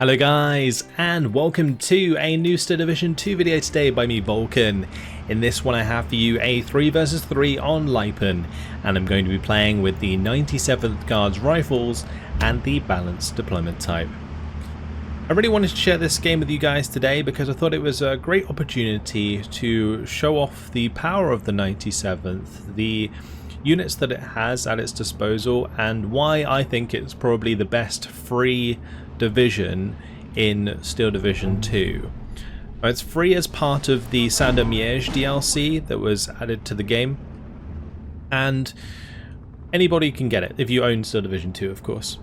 Hello guys, and welcome to a new Still Division 2 video today by me, Vulcan. In this one I have for you a 3 versus 3 on Lipen, and I'm going to be playing with the 97th Guards Rifles and the Balanced Deployment type. I really wanted to share this game with you guys today because I thought it was a great opportunity to show off the power of the 97th, the units that it has at its disposal, and why I think it's probably the best free division in Steel Division 2. It's free as part of the Saint-Domingue DLC that was added to the game, and anybody can get it if you own Steel Division 2, of course.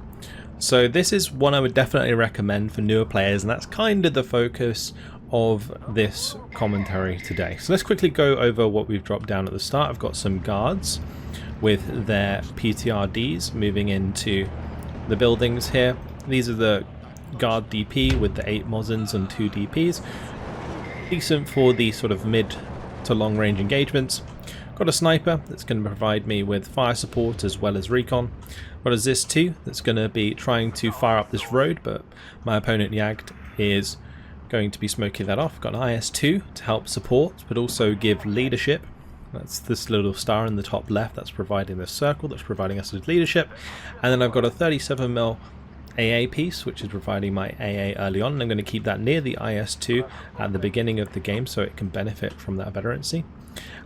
So this is one I would definitely recommend for newer players, and that's kind of the focus of this commentary today. So let's quickly go over what we've dropped down at the start. I've got some guards with their PTRDs moving into the buildings here. These are the guard DP with the 8 Mozins and 2 DPs. Decent for the sort of mid to long range engagements. Got a sniper that's going to provide me with fire support as well as recon. Got a ZIS-2 that's going to be trying to fire up this road, but my opponent Yagged is going to be smoking that off. Got an IS-2 to help support but also give leadership. That's this little star in the top left that's providing this circle that's providing us with leadership. And then I've got a 37mm AA piece which is providing my AA early on, and I'm going to keep that near the IS-2 at the beginning of the game so it can benefit from that veterancy.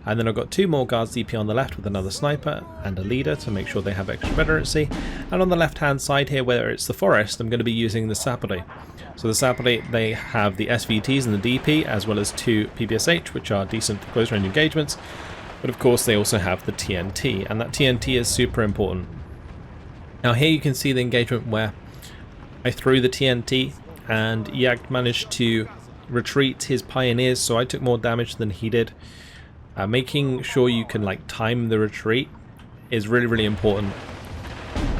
And then I've got 2 more guards DP on the left with another sniper and a leader to make sure they have extra veterancy. And on the left hand side here, where it's the forest, I'm going to be using the Sapere. So the Sapere, they have the SVTs and the DP as well as 2 PPSH, which are decent for close range engagements. But of course they also have the TNT, and that TNT is super important. Now here you can see the engagement where I threw the TNT and Yagd managed to retreat his pioneers, so I took more damage than he did. Making sure you can time the retreat is really important.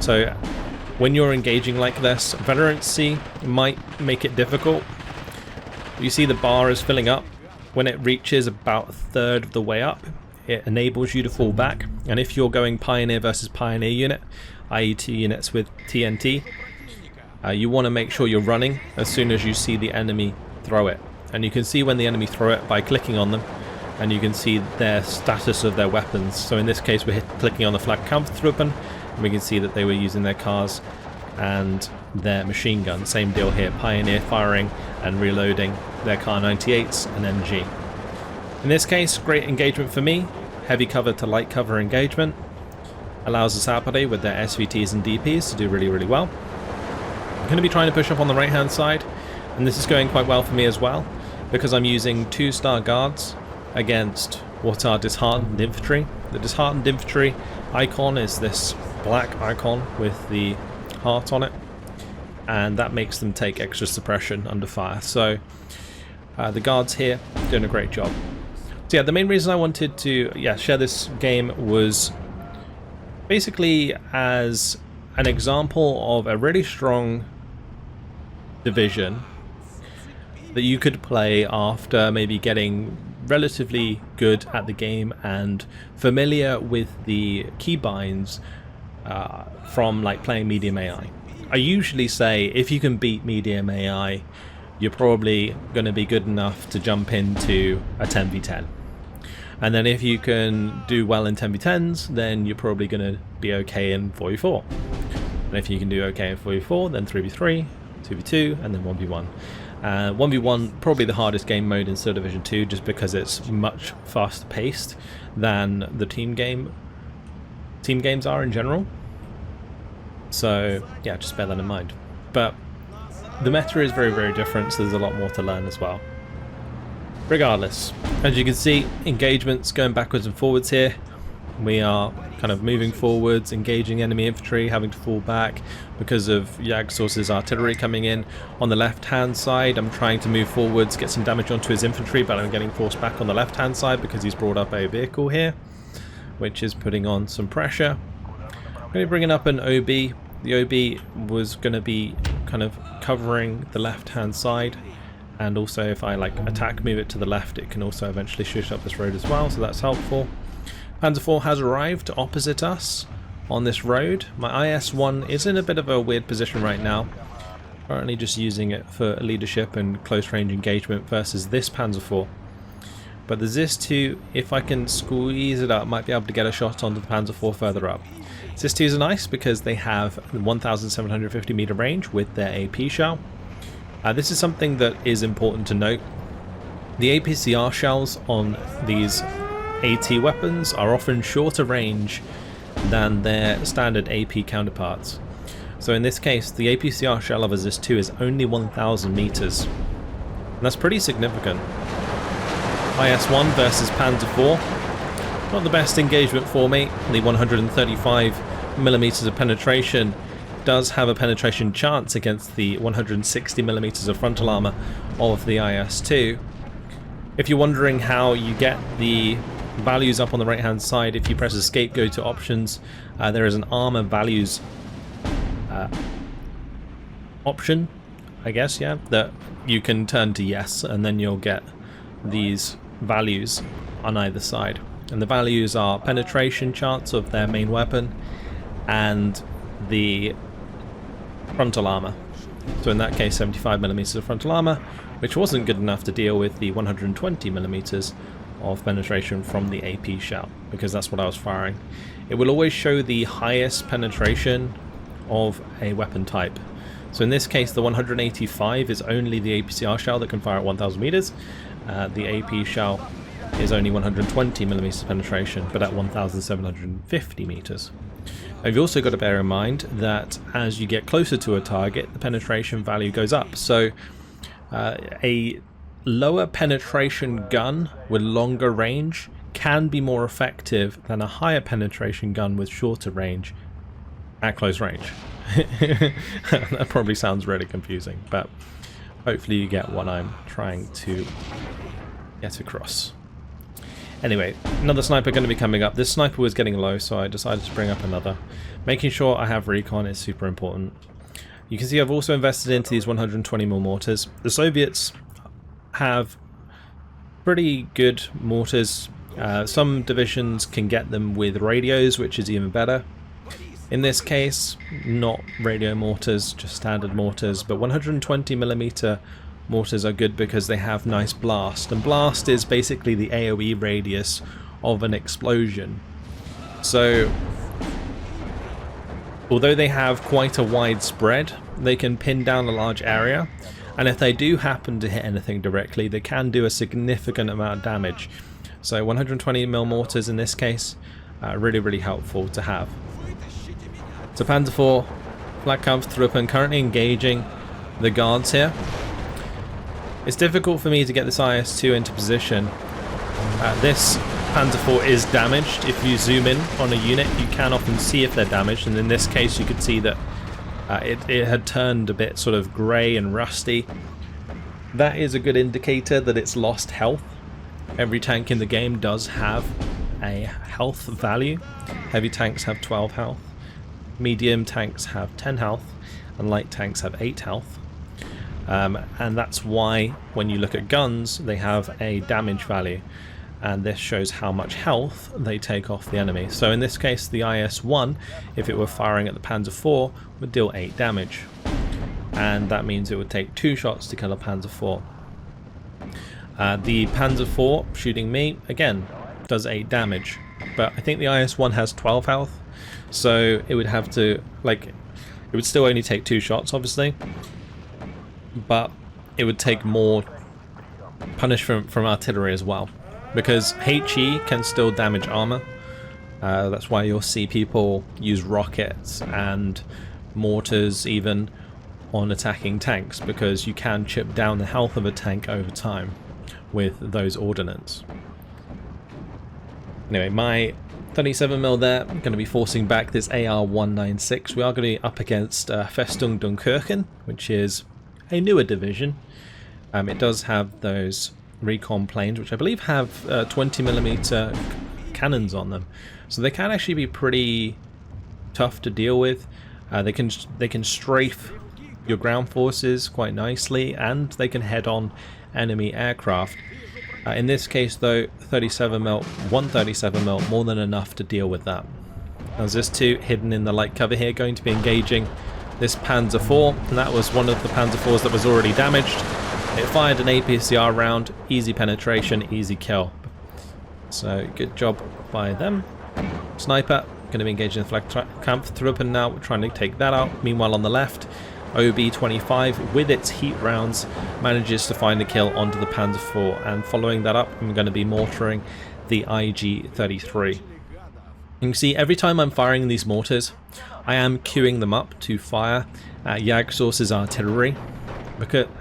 So when you're engaging like this, veterancy might make it difficult. You see the bar is filling up. When it reaches about a third of the way up, it enables you to fall back, and if you're going pioneer versus pioneer unit, i.e. 2 units with TNT, you want to make sure you're running as soon as you see the enemy throw it. And you can see when the enemy throw it by clicking on them, and you can see their status of their weapons. So in this case we're clicking on the Flakkampftruppen, and we can see that they were using their cars and their machine gun. Same deal here, pioneer firing and reloading their Kar 98s and MG. In this case, great engagement for me, heavy cover to light cover engagement, allows the Sapere with their SVTs and DPs to do really well. I'm going to be trying to push up on the right hand side, and this is going quite well for me as well because I'm using 2-star guards against what are disheartened infantry. The disheartened infantry icon is this black icon with the heart on it, and that makes them take extra suppression under fire. So the guards here doing a great job. So yeah, the main reason I wanted to share this game was basically as an example of a really strong division that you could play after maybe getting relatively good at the game and familiar with the keybinds from playing medium AI. I usually say if you can beat medium AI, you're probably going to be good enough to jump into a 10v10. And then if you can do well in 10v10s, then you're probably going to be okay in 4v4. And if you can do okay in 4v4, then 3v3, 2v2, and then 1v1. 1v1 probably the hardest game mode in Steel Division 2 just because it's much faster paced than the team games are in general. So yeah, just bear that in mind. But the meta is very different, so there's a lot more to learn as well. Regardless, as you can see, engagements going backwards and forwards here. We are kind of moving forwards, engaging enemy infantry, having to fall back because of Yagd's artillery coming in. On the left hand side, I'm trying to move forwards, get some damage onto his infantry, but I'm getting forced back on the left hand side because he's brought up a vehicle here, which is putting on some pressure. I'm going to be bringing up an OB. The OB was going to be kind of covering the left hand side, and also if I attack, move it to the left, it can also eventually shoot up this road as well, so that's helpful. Panzer IV has arrived opposite us on this road. My IS-1 is in a bit of a weird position right now. Currently just using it for leadership and close range engagement versus this Panzer IV. But the ZIS-2, if I can squeeze it up, might be able to get a shot onto the Panzer IV further up. ZIS-2s are nice because they have 1,750 meter range with their AP shell. This is something that is important to note. The APCR shells on these AT weapons are often shorter range than their standard AP counterparts. So in this case, the APCR shell of a ZIS-2 is only 1,000 meters. And that's pretty significant. IS-1 versus Panzer IV. Not the best engagement for me. The 135 millimeters of penetration does have a penetration chance against the 160 millimeters of frontal armor of the IS-2. If you're wondering how you get the values up on the right hand side, if you press escape, go to options, there is an armor values option, I guess, yeah, that you can turn to yes, and then you'll get these values on either side. And the values are penetration chance of their main weapon and the frontal armor. So in that case, 75 millimeters of frontal armor, which wasn't good enough to deal with the 120 millimeters of penetration from the AP shell, because that's what I was firing. It will always show the highest penetration of a weapon type. So in this case, the 185 is only the APCR shell that can fire at 1,000 meters. The AP shell is only 120 millimeters penetration, but at 1,750 meters. Now, you've also got to bear in mind that as you get closer to a target, the penetration value goes up. So a lower penetration gun with longer range can be more effective than a higher penetration gun with shorter range at close range. That probably sounds really confusing, but hopefully you get what I'm trying to get across. Anyway, another sniper going to be coming up. This sniper was getting low, so I decided to bring up another. Making sure I have recon is super important. You can see I've also invested into these 120mm mortars. The Soviets have pretty good mortars. Some divisions can get them with radios, which is even better. In this case, not radio mortars, just standard mortars, but 120mm mortars are good because they have nice blast, and blast is basically the AoE radius of an explosion. So although they have quite a wide spread, they can pin down a large area, and if they do happen to hit anything directly, they can do a significant amount of damage. So 120mm mortars in this case, really helpful to have. So Panzer IV, Flakkampftruppen currently engaging the guards here. It's difficult for me to get this IS-2 into position. This Panzer IV is damaged. If you zoom in on a unit, you can often see if they're damaged, and in this case you could see that it had turned a bit sort of grey and rusty. That is a good indicator that it's lost health. Every tank in the game does have a health value. Heavy tanks have 12 health. Medium tanks have 10 health, and light tanks have 8 health. And that's why when you look at guns, they have a damage value, and this shows how much health they take off the enemy. So in this case, the IS-1, if it were firing at the Panzer IV, would deal 8 damage, and that means it would take 2 shots to kill a Panzer IV. The Panzer IV shooting me, again, does 8 damage, but I think the IS-1 has 12 health, so it would have to, like, it would still only take 2 shots, obviously, but it would take more punishment from artillery as well, because HE can still damage armor. That's why you'll see people use rockets and mortars even on attacking tanks, because you can chip down the health of a tank over time with those ordnance. Anyway, my 37mm there, I'm going to be forcing back this AR-196. We are going to be up against Festung Dunkerque, which is a newer division. It does have those recon planes, which I believe have 20mm cannons on them, so they can actually be pretty tough to deal with. They can strafe your ground forces quite nicely, and they can head on enemy aircraft. In this case though, 137mm, more than enough to deal with that. Now ZIS-2 hidden in the light cover here, going to be engaging this Panzer IV, and that was one of the Panzer IVs that was already damaged. It fired an APCR round, easy penetration, easy kill. So good job by them. Sniper going to be engaged in the Flaggkampftruppen now, we're trying to take that out. Meanwhile on the left, OB-25 with its heat rounds manages to find a kill onto the Panzer IV, and following that up I'm going to be mortaring the IG-33. You can see every time I'm firing these mortars I am queuing them up to fire at Jagdsource's artillery,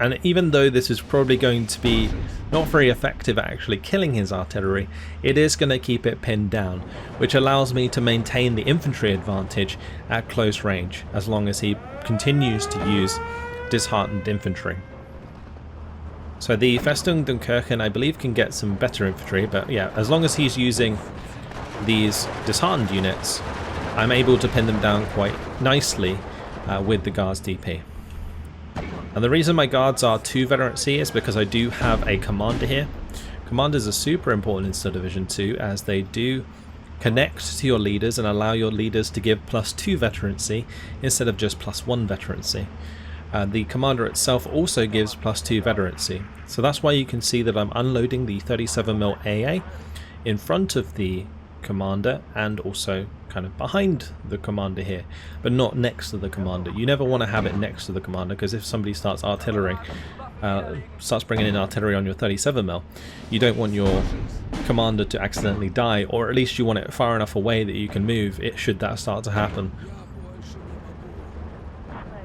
and even though this is probably going to be not very effective at actually killing his artillery, it is going to keep it pinned down, which allows me to maintain the infantry advantage at close range as long as he continues to use disheartened infantry. So the Festung Dunkerque I believe can get some better infantry, but yeah, as long as he's using these disheartened units, I'm able to pin them down quite nicely with the Guards DP. And the reason my Guards are 2 veterancy is because I do have a Commander here. Commanders are super important in Steel Division 2 as they do connect to your leaders and allow your leaders to give +2 veterancy instead of just +1 veterancy. The Commander itself also gives +2 veterancy. So that's why you can see that I'm unloading the 37mm AA in front of the Commander and also kind of behind the Commander here, but not next to the Commander. You never want to have it next to the Commander, because if somebody starts bringing in artillery on your 37mm, you don't want your Commander to accidentally die, or at least you want it far enough away that you can move it should that start to happen.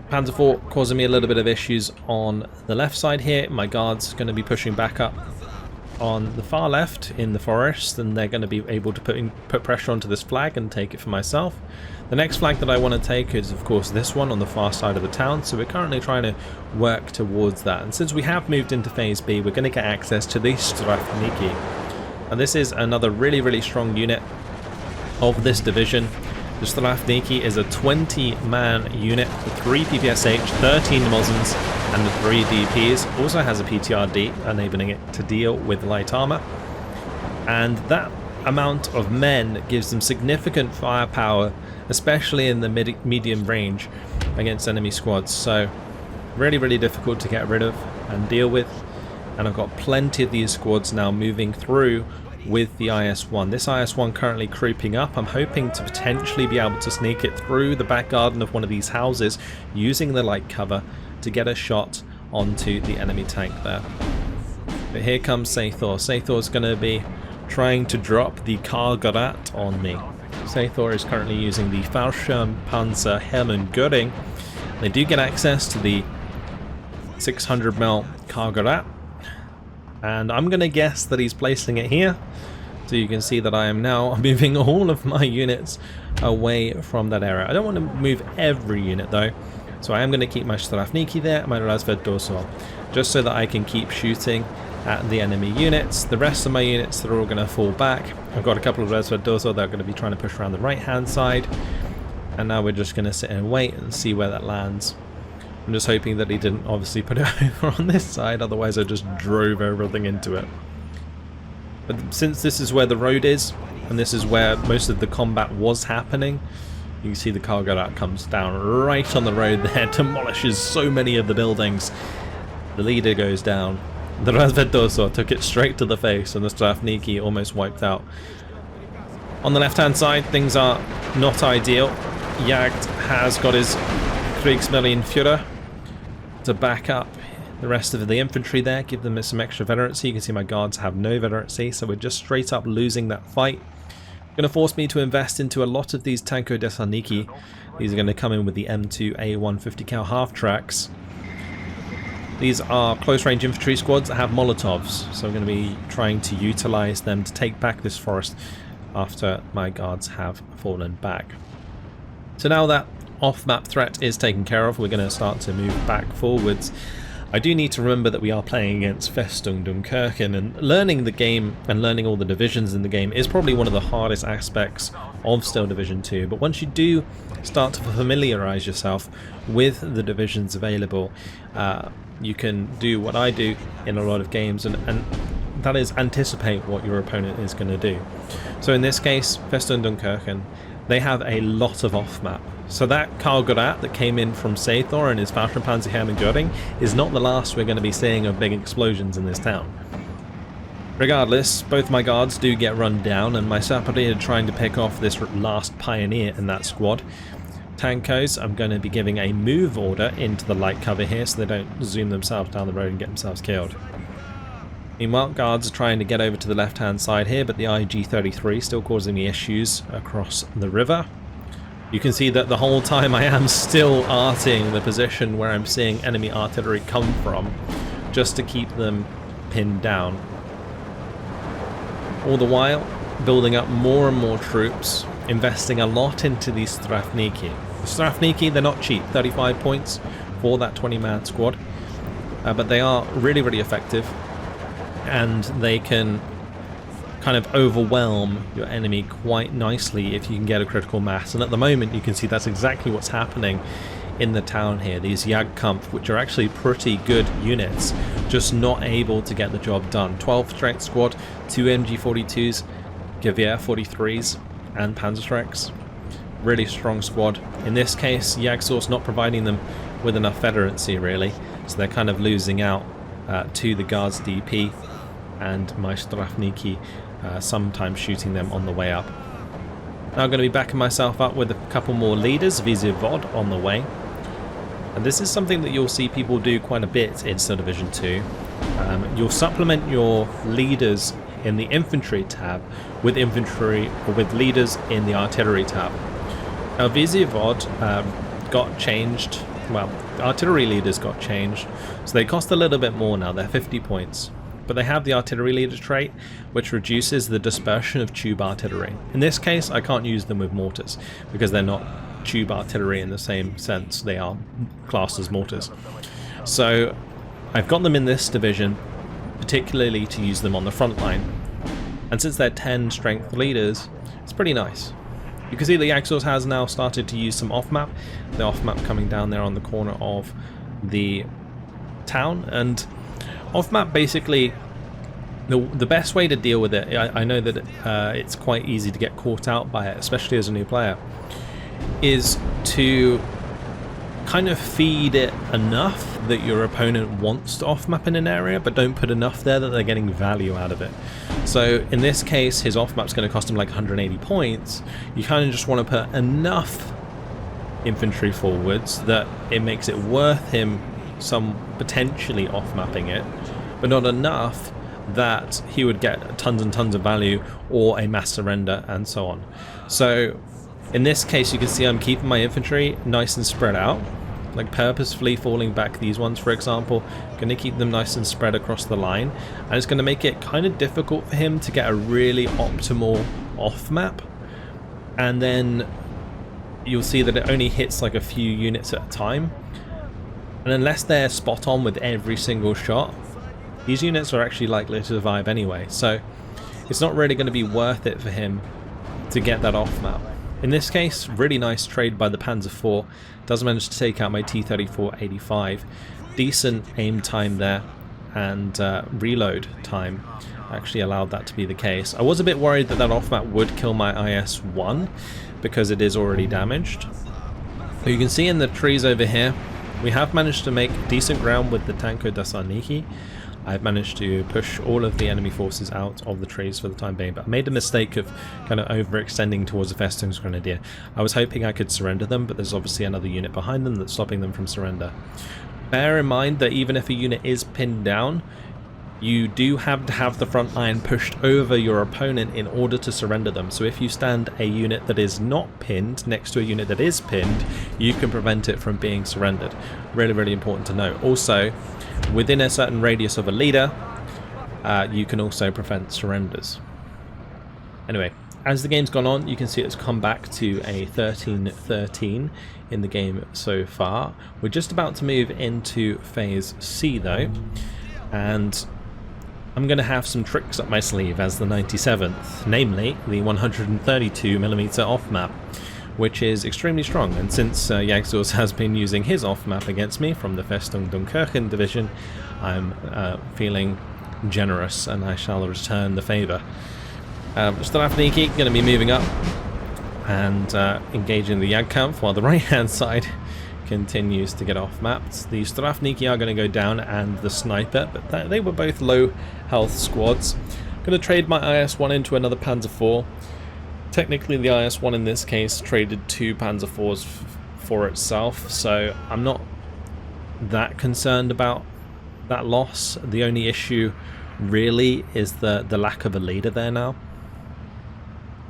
Panzer IV causing me a little bit of issues on the left side here. My Guards going to be pushing back up on the far left in the forest, and they're going to be able to put pressure onto this flag and take it for myself. The next flag that I want to take is of course this one on the far side of the town, so we're currently trying to work towards that. And since we have moved into phase B, we're going to get access to the Strafniki, and this is another really strong unit of this division. The Strafniki is a 20-man unit with 3 PPSH, 13 Mosins and 3 DPs. Also has a PTRD, enabling it to deal with light armor. And that amount of men gives them significant firepower, especially in the medium range against enemy squads. So really difficult to get rid of and deal with. And I've got plenty of these squads now moving through with the IS-1. This IS-1 currently creeping up. I'm hoping to potentially be able to sneak it through the back garden of one of these houses using the light cover to get a shot onto the enemy tank there. But here comes Saethor. Saethor's going to be trying to drop the Kargarat on me. Saethor is currently using the Fallschirmpanzer Hermann Göring. They do get access to the 600mm Kargarat, and I'm going to guess that he's placing it here. So you can see that I am now moving all of my units away from that area. I don't want to move every unit though, so I am going to keep my Strafniki there, my Razvedosor, just so that I can keep shooting at the enemy units. The rest of my units, they're all going to fall back. I've got a couple of Razvedosor that are going to be trying to push around the right hand side, and now we're just going to sit and wait and see where that lands. I'm just hoping that he didn't obviously put it over on this side, otherwise I just drove everything into it. But since this is where the road is, and this is where most of the combat was happening, you can see the Kargarat comes down right on the road there, demolishes so many of the buildings. The leader goes down. The Razvedosor took it straight to the face, and the Strafniki almost wiped out. On the left hand side, things are not ideal. Jagd has got his Kriegsmarineführer to back up the rest of the infantry there, give them some extra veterancy. You can see my Guards have no veterancy, so we're just straight up losing that fight. Going to force me to invest into a lot of these Tanko Desaniki. These are going to come in with the M2A150 cal half tracks. These are close range infantry squads that have Molotovs, so I'm going to be trying to utilize them to take back this forest after my Guards have fallen back. So now that off-map threat is taken care of, we're going to start to move back forwards. I do need to remember that we are playing against Festung Dunkerque, and learning the game and learning all the divisions in the game is probably one of the hardest aspects of Steel Division 2, but once you do start to familiarise yourself with the divisions available, you can do what I do in a lot of games, and that is anticipate what your opponent is going to do. So in this case, Festung Dunkerque, they have a lot of off-map. So that Karlgrat that came in from Saethor and his Waffenpanzerherren is not the last we're going to be seeing of big explosions in this town. Regardless, both my guards do get run down, and my Sapari are trying to pick off this last pioneer in that squad. Tankos, I'm going to be giving a move order into the light cover here so they don't zoom themselves down the road and get themselves killed. Meanwhile, guards are trying to get over to the left hand side here, but the IG-33 still causing me issues across the river. You can see that the whole time I am still arting the position where I'm seeing enemy artillery come from, just to keep them pinned down. All the while, building up more and more troops, investing a lot into these Strafniki. The Strafniki, they're not cheap, 35 points for that 20-man squad, but they are really, really effective, and they can kind of overwhelm your enemy quite nicely if you can get a critical mass. And at the moment you can see that's exactly what's happening in the town here. These Jagdkampf, which are actually pretty good units, just not able to get the job done. 12 strength squad, 2 MG42s, Gewehr 43s and Panzerschrecks. Really strong squad. In this case, Jagdsource not providing them with enough veterancy really, so they're kind of losing out to the Guards DP and my Strafniki sometimes shooting them on the way up. Now I'm going to be backing myself up with a couple more leaders, Vizivod on the way. And this is something that you'll see people do quite a bit in Steel Division 2. You'll supplement your leaders in the infantry tab with infantry or with leaders in the artillery tab. Now Vizivod got changed, well, the artillery leaders got changed, so they cost a little bit more now, they're 50 points. But they have the artillery leader trait, which reduces the dispersion of tube artillery. In this case, I can't use them with mortars, because they're not tube artillery in the same sense, they are classed as mortars. So I've got them in this division, particularly to use them on the front line. And since they're 10 strength leaders, it's pretty nice. You can see the Jagdsource has now started to use some off-map. The off-map coming down there on the corner of the town, and off-map basically, the best way to deal with it, I know that it's quite easy to get caught out by it, especially as a new player, is to kind of feed it enough that your opponent wants to off-map in an area, but don't put enough there that they're getting value out of it. So in this case, his off-map's going to cost him like 180 points. You kind of just want to put enough infantry forwards that it makes it worth him some potentially off-mapping it, but not enough that he would get tons and tons of value or a mass surrender and so on. So in this case you can see I'm keeping my infantry nice and spread out, like purposefully falling back these ones for example, going to keep them nice and spread across the line, and it's going to make it kind of difficult for him to get a really optimal off-map, and then you'll see that it only hits like a few units at a time. And unless they're spot on with every single shot, these units are actually likely to survive anyway. So it's not really going to be worth it for him to get that off map. In this case, really nice trade by the Panzer IV. Does manage to take out my T-34-85. Decent aim time there, and reload time actually allowed that to be the case. I was a bit worried that that off map would kill my IS-1 because it is already damaged. So you can see in the trees over here, we have managed to make decent ground with the Tanko Dasarniki. I've managed to push all of the enemy forces out of the trees for the time being, but I made a mistake of kind of overextending towards the Festungsgrenadier. I was hoping I could surrender them, but there's obviously another unit behind them that's stopping them from surrender. Bear in mind that even if a unit is pinned down, you do have to have the front line pushed over your opponent in order to surrender them. So if you stand a unit that is not pinned next to a unit that is pinned, you can prevent it from being surrendered. Really, really important to note. Also, within a certain radius of a leader, you can also prevent surrenders. Anyway, as the game's gone on, you can see it's come back to a 13-13 in the game so far. We're just about to move into Phase C though, and I'm going to have some tricks up my sleeve as the 97th, namely the 132mm off-map, which is extremely strong, and since Jagdsource has been using his off-map against me from the Festung Dunkirchen division, I'm feeling generous and I shall return the favour. Strafniki going to be moving up and engaging the Jagdkampf, while the right hand side continues to get off mapped. The Strafniki are going to go down, and the sniper, but they were both low health squads. I'm going to trade my IS-1 into another Panzer IV. Technically the IS-1 in this case traded 2 Panzer IVs for itself, so I'm not that concerned about that loss. The only issue really is the lack of a leader there now.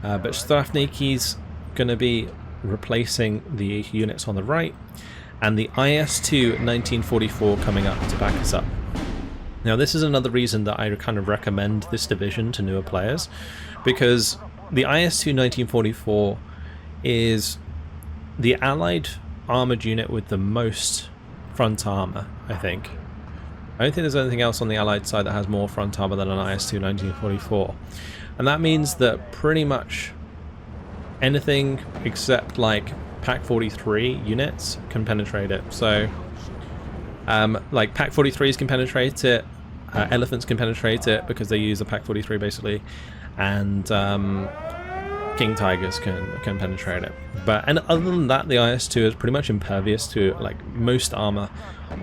But Strafniki's going to be replacing the units on the right, and the IS-2 1944 coming up to back us up. Now this is another reason that I kind of recommend this division to newer players, because the IS-2 1944 is the Allied armoured unit with the most front armour, I think. I don't think there's anything else on the Allied side that has more front armour than an IS-2 1944. And that means that pretty much anything except like Pak 43 units can penetrate it. So like Pak 43s can penetrate it, Elephants can penetrate it because they use the Pak 43 basically, and King Tigers can penetrate it. And other than that, the IS-2 is pretty much impervious to like most armor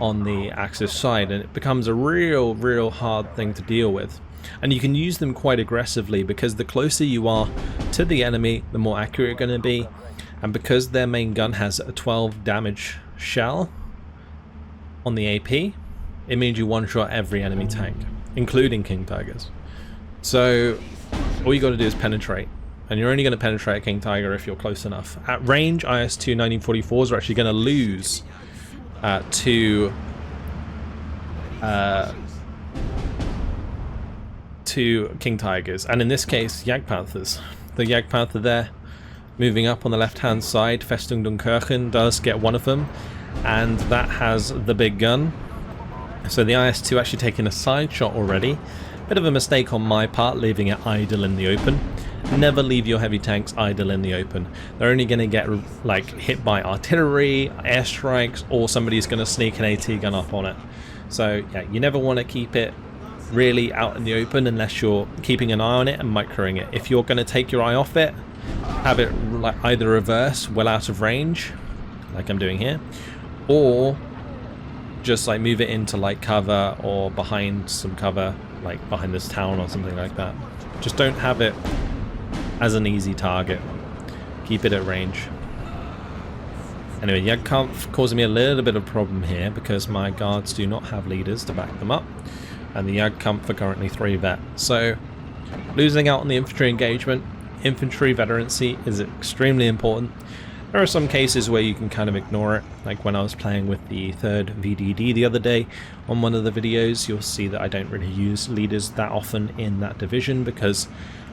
on the Axis side, and it becomes a real hard thing to deal with. And you can use them quite aggressively because the closer you are to the enemy, the more accurate you're going to be. And because their main gun has a 12 damage shell on the AP, it means you one-shot every enemy tank, including King Tigers. So all you got to do is penetrate. And you're only going to penetrate a King Tiger if you're close enough. At range, IS-2 1944s are actually going to lose to King Tigers, and in this case Jagdpanthers. The Jagdpanther there moving up on the left hand side, Festung Dunkirchen, does get one of them, and that has the big gun. So the IS-2 actually taking a side shot already. Bit of a mistake on my part, leaving it idle in the open. Never leave your heavy tanks idle in the open. They're only going to get like hit by artillery, airstrikes, or somebody's going to sneak an AT gun up on it. So yeah, you never want to keep it really out in the open unless you're keeping an eye on it and microing it. If you're going to take your eye off it, have it like either reverse, well out of range, like I'm doing here, or just like move it into like cover or behind some cover, like behind this town or something like that. Just don't have it as an easy target. Keep it at range. Anyway, Jagdkampf causing me a little bit of problem here because my guards do not have leaders to back them up, and the Jagdkampf are currently 3 vet. So losing out on the infantry engagement. Infantry veterancy is extremely important. There are some cases where you can kind of ignore it, like when I was playing with the 3rd VDD the other day on one of the videos. You'll see that I don't really use leaders that often in that division because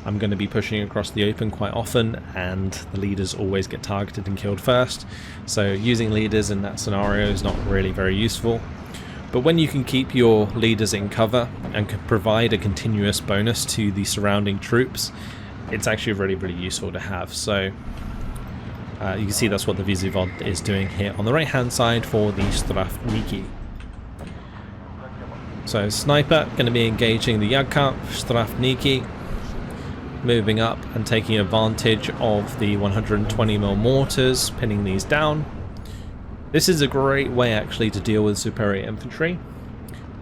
I'm going to be pushing across the open quite often, and the leaders always get targeted and killed first. So using leaders in that scenario is not really very useful. But when you can keep your leaders in cover and can provide a continuous bonus to the surrounding troops, it's actually really useful to have. So you can see that's what the Visivod is doing here on the right hand side for the Strafniki. So Sniper going to be engaging the Jagdkampf, Strafniki moving up and taking advantage of the 120mm mortars, pinning these down. This is a great way actually to deal with superior infantry.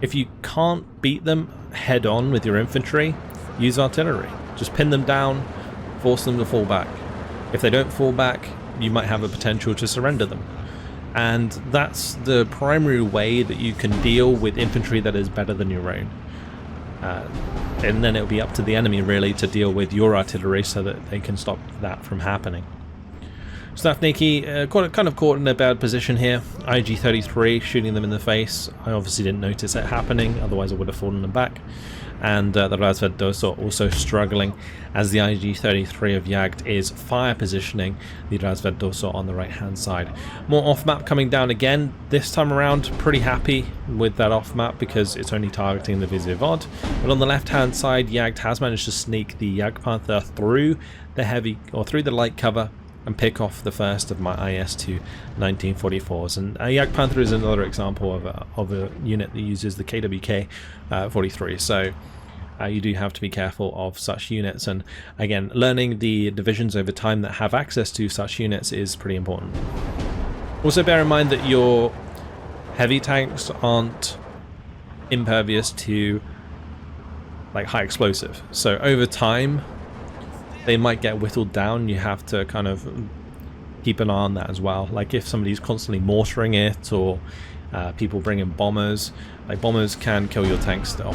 If you can't beat them head on with your infantry, use artillery. Just pin them down, force them to fall back. If they don't fall back, you might have a potential to surrender them. And that's the primary way that you can deal with infantry that is better than your own. And then it'll be up to the enemy really to deal with your artillery so that they can stop that from happening. Strafniki kind of caught in a bad position here. IG-33 shooting them in the face. I obviously didn't notice it happening, otherwise I would have fallen them back. And the Razveddosa also struggling as the IG-33 of Jagd is fire positioning the Razveddosa on the right hand side. More off-map coming down again. This time around pretty happy with that off-map because it's only targeting the Visivod. But on the left hand side, Jagd has managed to sneak the Jagdpanther through the heavy or through the light cover and pick off the first of my IS-2 1944s. And Jagdpanther is another example of a unit that uses the KWK 43. So you do have to be careful of such units, and again, learning the divisions over time that have access to such units is pretty important. Also bear in mind that your heavy tanks aren't impervious to like high explosive, so over time they might get whittled down. You have to kind of keep an eye on that as well. Like if somebody's constantly mortaring it, or people bring in bombers, like bombers can kill your tank still.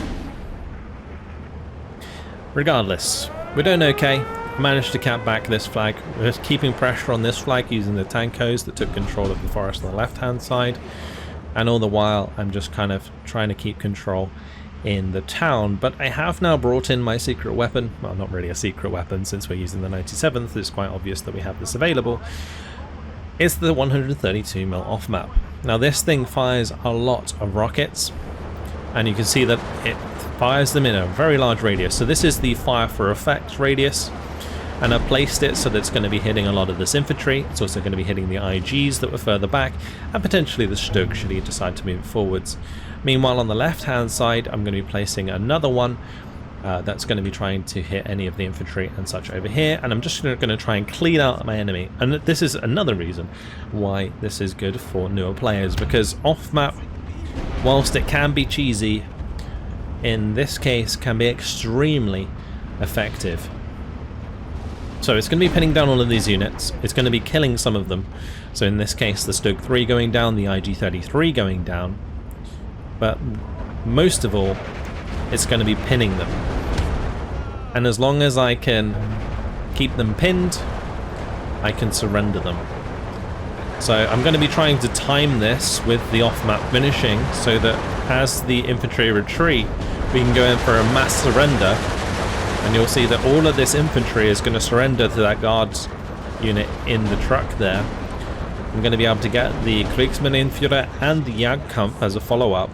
Regardless, we're doing okay. Managed to cap back this flag. We're keeping pressure on this flag using the tankos that took control of the forest on the left hand side, and all the while I'm just kind of trying to keep control in the town. But I have now brought in my secret weapon. Well, not really a secret weapon, since we're using the 97th, it's quite obvious that we have this available. It's the 132mm off map. Now this thing fires a lot of rockets, and you can see that it fires them in a very large radius. So this is the fire for effect radius, and I've placed it so that it's going to be hitting a lot of this infantry. It's also going to be hitting the IGs that were further back, and potentially the Stug should he decide to move it forwards. Meanwhile, on the left hand side, I'm going to be placing another one that's going to be trying to hit any of the infantry and such over here, and I'm just going to try and clean out my enemy. And this is another reason why this is good for newer players, because off map, whilst it can be cheesy, in this case can be extremely effective. So it's going to be pinning down all of these units, it's going to be killing some of them. So in this case the Stug 3 going down, the IG-33 going down, but most of all it's going to be pinning them. And as long as I can keep them pinned, I can surrender them. So I'm going to be trying to time this with the off-map finishing, so that as the infantry retreat, we can go in for a mass surrender, and you'll see that all of this infantry is going to surrender to that guards unit in the truck there. I'm going to be able to get the Kriegsmarine and the Jagdkampf as a follow-up.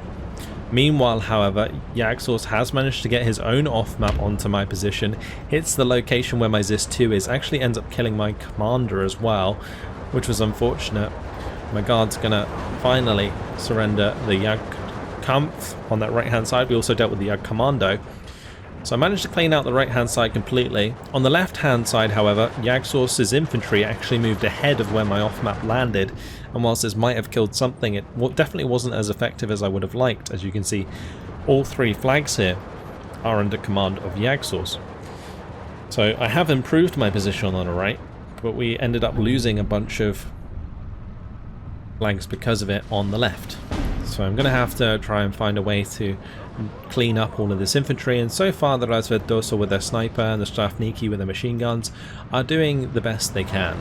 Meanwhile, however, Jagdsource has managed to get his own off-map onto my position, hits the location where my Zis 2 is, actually ends up killing my commander as well, which was unfortunate. My guard's gonna finally surrender the Jagdkampf on that right hand side. We also dealt with the Jagdkommando. So I managed to clean out the right hand side completely. On the left hand side, however, Jagdsource's infantry actually moved ahead of where my off-map landed, and whilst this might have killed something, it definitely wasn't as effective as I would have liked. As you can see, all three flags here are under command of Jagdsource. So I have improved my position on the right, but we ended up losing a bunch of flags because of it on the left. So I'm going to have to try and find a way to clean up all of this infantry, and so far the Razveddosa with their sniper and the Strafniki with their machine guns are doing the best they can.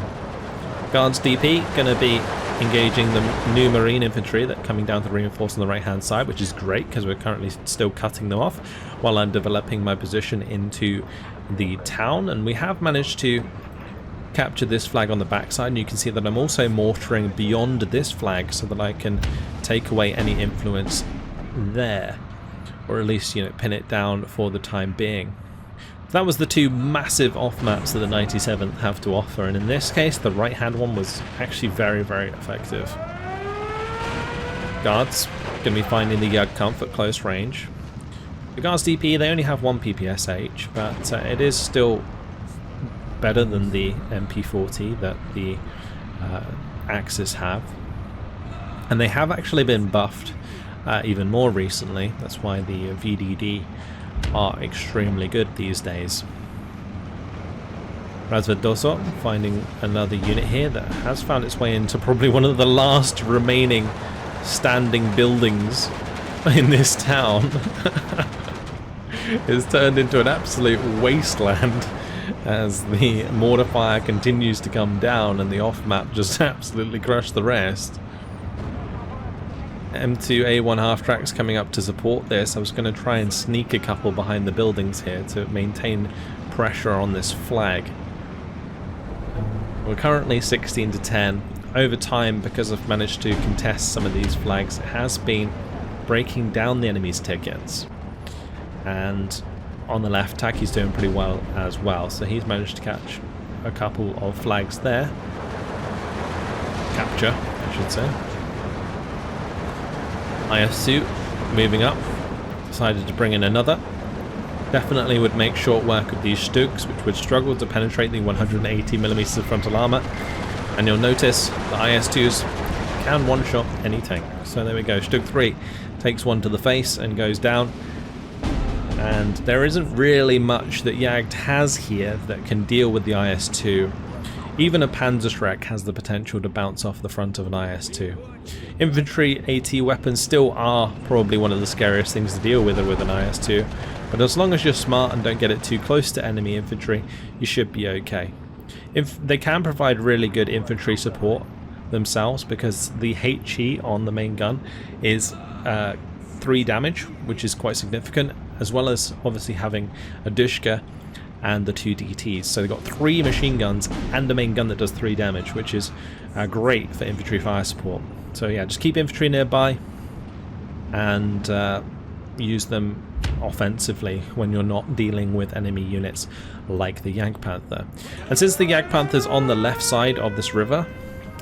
Guards DP going to be engaging the new marine infantry that are coming down to reinforce on the right hand side, which is great because we're currently still cutting them off while I'm developing my position into the town. And we have managed to capture this flag on the backside, and you can see that I'm also mortaring beyond this flag so that I can take away any influence there, or at least, you know, pin it down for the time being. That was the two massive off maps that the 97th have to offer, and in this case the right hand one was actually very, very effective. Guards going to be finding the Jagdkampf at close range. The Guards DP, they only have 1 PPSH, but it is still better than the MP40 that the Axis have, and they have actually been buffed even more recently. That's why the VDD are extremely good these days. Razveddosa finding another unit here that has found its way into probably one of the last remaining standing buildings in this town. It's turned into an absolute wasteland as the mortar fire continues to come down and the off-map just absolutely crushed the rest. M2A1 half-tracks coming up to support this. I was going to try and sneak a couple behind the buildings here to maintain pressure on this flag. We're currently 16 to 10. Over time, because I've managed to contest some of these flags, it has been breaking down the enemy's tickets. And on the left tack he's doing pretty well as well, so he's managed to catch a couple of flags there. Capture, I should say. IS-2 moving up, decided to bring in another. Definitely would make short work of these Stugs, which would struggle to penetrate the 180mm of frontal armor. And you'll notice the IS-2s can one-shot any tank. So there we go, Stug 3 takes one to the face and goes down. And there isn't really much that Jagd has here that can deal with the IS-2. Even a Panzerschreck has the potential to bounce off the front of an IS-2. Infantry AT weapons still are probably one of the scariest things to deal with an IS-2, but as long as you're smart and don't get it too close to enemy infantry, you should be okay. They can provide really good infantry support themselves because the HE on the main gun is 3 damage, which is quite significant, as well as obviously having a Dushka and the 2 DTs. So they've got 3 machine guns and a main gun that does 3 damage, which is great for infantry fire support. So yeah, just keep infantry nearby and use them offensively when you're not dealing with enemy units like the Jagdpanther. And since the Jagdpanther's on the left side of this river,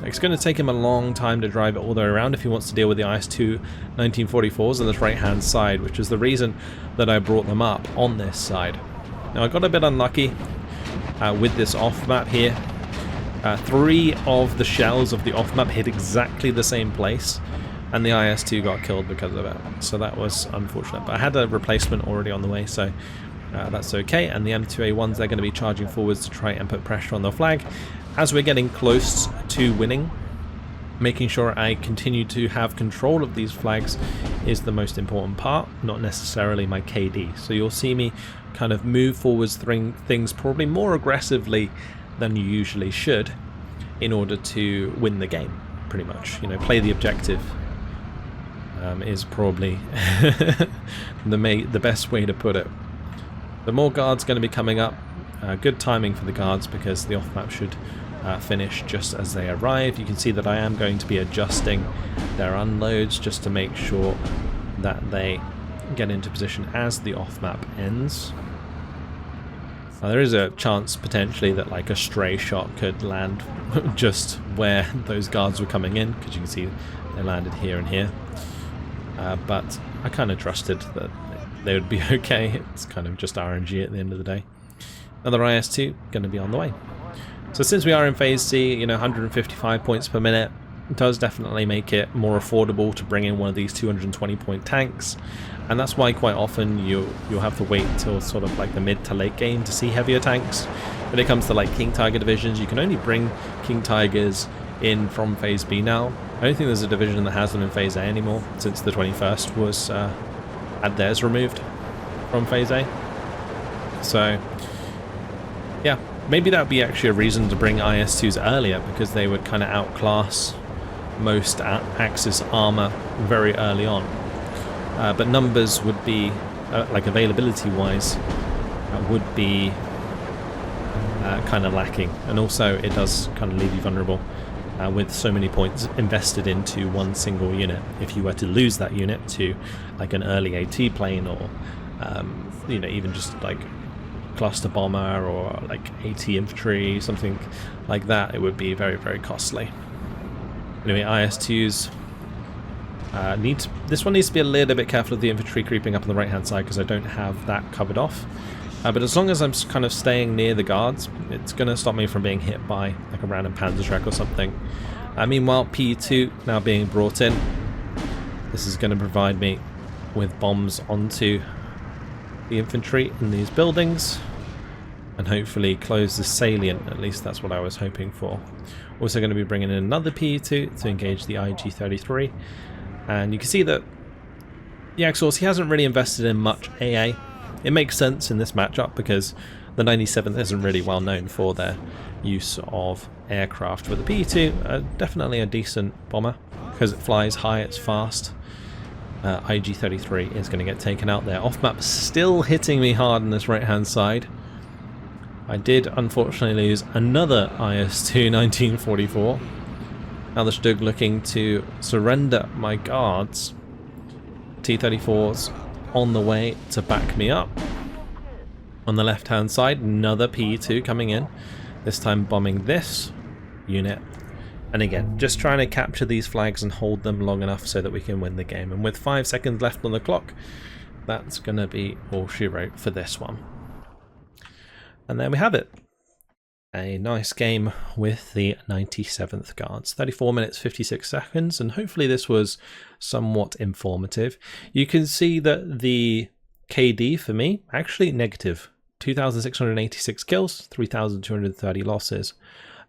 it's going to take him a long time to drive it all the way around if he wants to deal with the IS-2 1944s on this right hand side, which is the reason that I brought them up on this side. Now I got a bit unlucky with this off-map here. 3 of the shells of the off-map hit exactly the same place, and the IS-2 got killed because of it. So that was unfortunate. But I had a replacement already on the way, so that's okay. And the M2A1s, they're going to be charging forwards to try and put pressure on the flag. As we're getting close to winning, making sure I continue to have control of these flags is the most important part, not necessarily my KD. So you'll see me kind of move forwards things probably more aggressively than you usually should in order to win the game, pretty much. You know, play the objective is probably the best way to put it. The more guards going to be coming up. Good timing for the guards because the off-map should finish just as they arrive. You can see that I am going to be adjusting their unloads just to make sure that they get into position as the off-map ends. Now, there is a chance potentially that like a stray shot could land just where those guards were coming in, because you can see they landed here and here. But I kind of trusted that they would be okay. It's kind of just RNG at the end of the day. Another IS-2 going to be on the way. So since we are in Phase C, you know, 155 points per minute does definitely make it more affordable to bring in one of these 220 point tanks, and that's why quite often you'll have to wait till sort of like the mid to late game to see heavier tanks. When it comes to like King Tiger divisions, you can only bring King Tigers in from Phase B now. I don't think there's a division that has them in Phase A anymore, since the 21st was had theirs removed from Phase A. So yeah, maybe that would be actually a reason to bring IS-2s earlier, because they would kind of outclass most Axis armor very early on. But numbers would be, like availability wise, would be kind of lacking. And also it does kind of leave you vulnerable with so many points invested into one single unit. If you were to lose that unit to like an early AT plane, or you know, even just like cluster bomber or like AT infantry, something like that, it would be very, very costly. Anyway, IS-2s this one needs to be a little bit careful of the infantry creeping up on the right hand side, because I don't have that covered off. But as long as I'm kind of staying near the guards, it's going to stop me from being hit by like a random Panzerschreck or something. Meanwhile, P2 now being brought in. This is going to provide me with bombs onto the infantry in these buildings and hopefully close the salient. At least that's what I was hoping for. Also going to be bringing in another P2 to engage the IG-33, and you can see that the Axis, he hasn't really invested in much AA. It makes sense in this matchup because the 97th isn't really well known for their use of aircraft, but the P2 definitely a decent bomber because it flies high, it's fast. IG-33 is going to get taken out there. Off-map still hitting me hard on this right-hand side. I did unfortunately lose another IS-2 1944. Now the Stug looking to surrender my guards. T-34's on the way to back me up. On the left-hand side, another P2 coming in. This time bombing this unit. And again, just trying to capture these flags and hold them long enough so that we can win the game. And with 5 seconds left on the clock, that's going to be all she wrote for this one. And there we have it. A nice game with the 97th Guards. 34 minutes 56 seconds, and hopefully this was somewhat informative. You can see that the KD for me actually negative. 2,686 kills, 3,230 losses.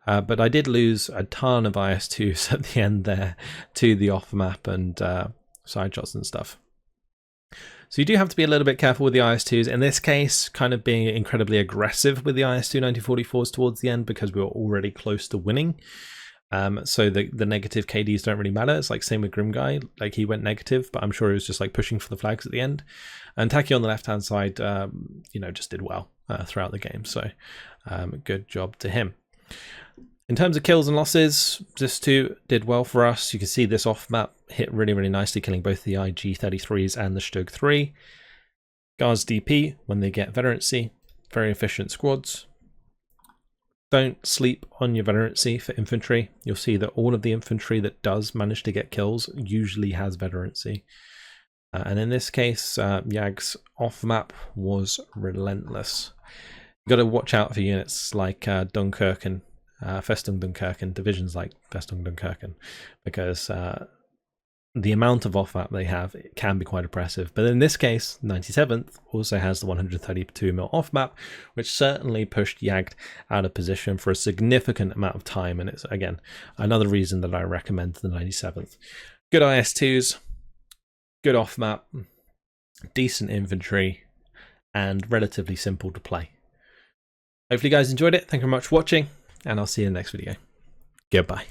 But I did lose a ton of IS2s at the end there to the off-map and side shots and stuff. So you do have to be a little bit careful with the IS2s. In this case, kind of being incredibly aggressive with the IS2 9044s towards the end because we were already close to winning. So the negative KDs don't really matter. It's like same with Grim Guy, like he went negative, but I'm sure he was just like pushing for the flags at the end. And Taki on the left-hand side, you know, just did well throughout the game. So good job to him. In terms of kills and losses, this two did well for us. You can see this off-map hit really, really nicely, killing both the IG-33s and the Stug 3. Guards DP, when they get veterancy, very efficient squads. Don't sleep on your veterancy for infantry. You'll see that all of the infantry that does manage to get kills usually has veterancy. And in this case, Yag's off-map was relentless. You've got to watch out for units like Dunkirken, Festung Dunkirken, divisions like Festung Dunkirken, because the amount of off-map they have, it can be quite oppressive. But in this case, 97th also has the 132mm off-map, which certainly pushed Jagd out of position for a significant amount of time. And it's, again, another reason that I recommend the 97th. Good IS-2s, good off-map, decent infantry, and relatively simple to play. Hopefully you guys enjoyed it. Thank you very much for watching, and I'll see you in the next video. Goodbye.